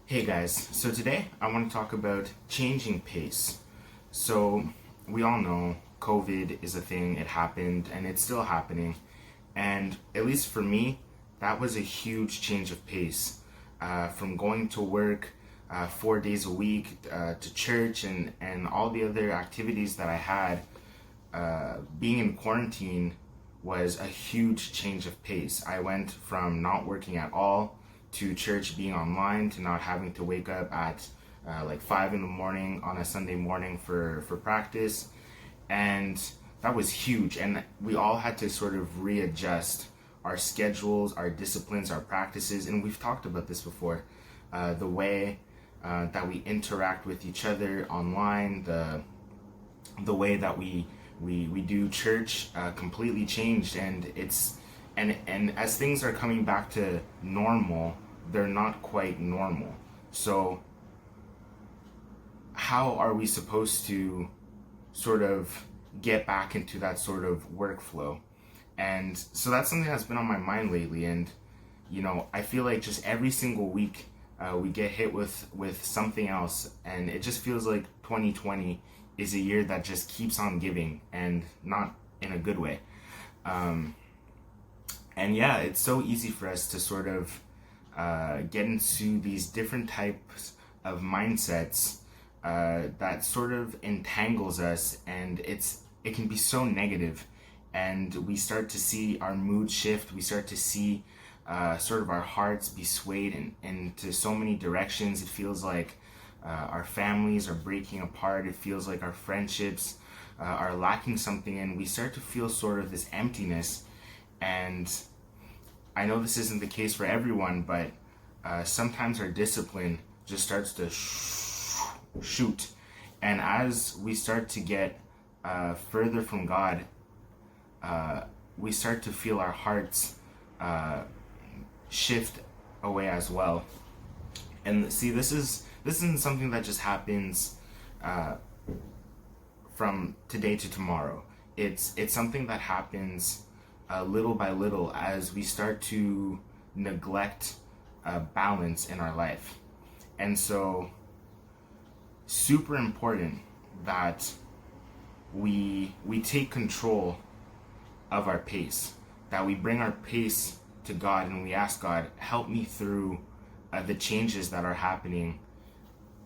Hey guys, so today I want to talk about changing pace. So, we all know COVID is a thing, it happened, and it's still happening. And at least for me, that was a huge change of pace. From going to work 4 days a week, to church, and all the other activities that I had, being in quarantine was a huge change of pace. I went from not working at all to church being online to not having to wake up at like 5 in the morning on a Sunday morning for practice. And that was huge. And we all had to sort of readjust our schedules, our disciplines, our practices. And we've talked about this before. The way that we interact with each other online, the way that we do church completely changed. And as things are coming back to normal, they're not quite normal. So how are we supposed to sort of get back into that sort of workflow? And so that's something that's been on my mind lately. And I feel like just every single week we get hit with something else, and it just feels like 2020 is a year that just keeps on giving, and not in a good way. And yeah, it's so easy for us to sort of get into these different types of mindsets that sort of entangles us, and it can be so negative. And we start to see our mood shift. We start to see sort of our hearts be swayed into so many directions. It feels like our families are breaking apart. It feels like our friendships are lacking something, and we start to feel sort of this emptiness. And I know this isn't the case for everyone, but sometimes our discipline just starts to shoot. And as we start to get further from God, we start to feel our hearts shift away as well. And see, this isn't something that just happens from today to tomorrow. It's something that happens little by little as we start to neglect balance in our life. And so, super important that we take control of our pace, that we bring our pace to God, and we ask God, help me through the changes that are happening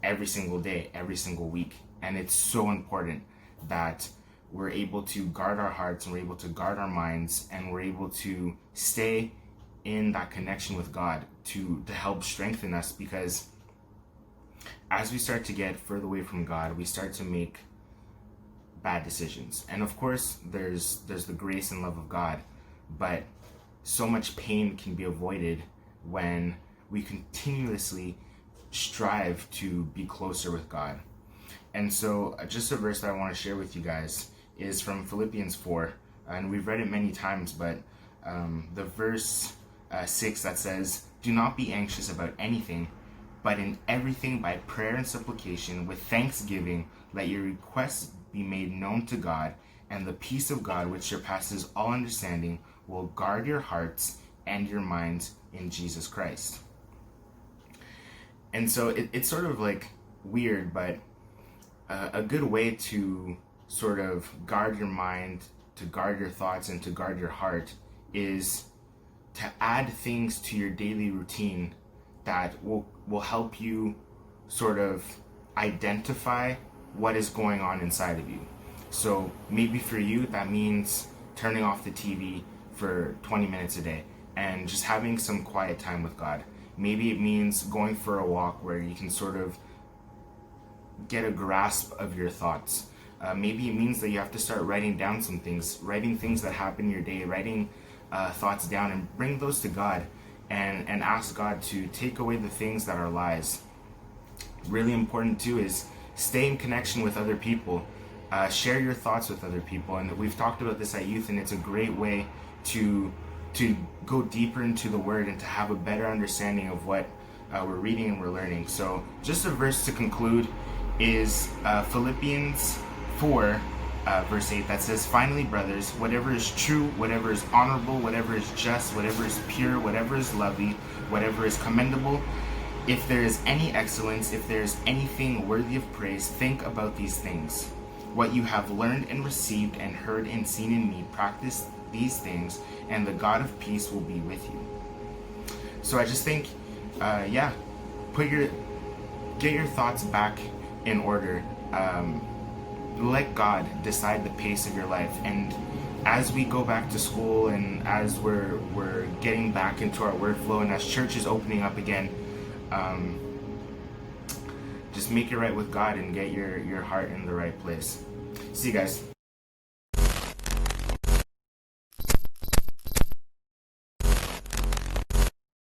every single day, every single week. And it's so important that we're able to guard our hearts, and we're able to guard our minds, and we're able to stay in that connection with God to help strengthen us. Because as we start to get further away from God, we start to make bad decisions. And of course, there's the grace and love of God, but so much pain can be avoided when we continuously strive to be closer with God. And so just a verse that I want to share with you guys is from Philippians 4, and we've read it many times, but the verse 6 that says, "Do not be anxious about anything, but in everything by prayer and supplication with thanksgiving let your requests be made known to God, and the peace of God which surpasses all understanding will guard your hearts and your minds in Jesus Christ." And so it's sort of like weird, but a good way to sort of guard your mind, to guard your thoughts, and to guard your heart is to add things to your daily routine that will help you sort of identify what is going on inside of you. So maybe for you, that means turning off the TV for 20 minutes a day and just having some quiet time with God. Maybe it means going for a walk where you can sort of get a grasp of your thoughts. Maybe it means that you have to start writing down some things, writing things that happen in your day, writing thoughts down, and bring those to God, and ask God to take away the things that are lies. Really important too is stay in connection with other people. Share your thoughts with other people. And we've talked about this at youth, and it's a great way to go deeper into the Word and to have a better understanding of what we're reading and we're learning. So just a verse to conclude is Philippians 4 verse 8 that says, "Finally, brothers, whatever is true, whatever is honorable, whatever is just, whatever is pure, whatever is lovely, whatever is commendable, If there is any excellence, if there is anything worthy of praise, think about these things. What you have learned and received and heard and seen in me, practice these things, and the God of peace will be with you. So I just think, get your thoughts back in order. Let God decide the pace of your life. And as we go back to school, and as we're getting back into our workflow, and as church is opening up again, just make it right with God and get your heart in the right place. See you guys.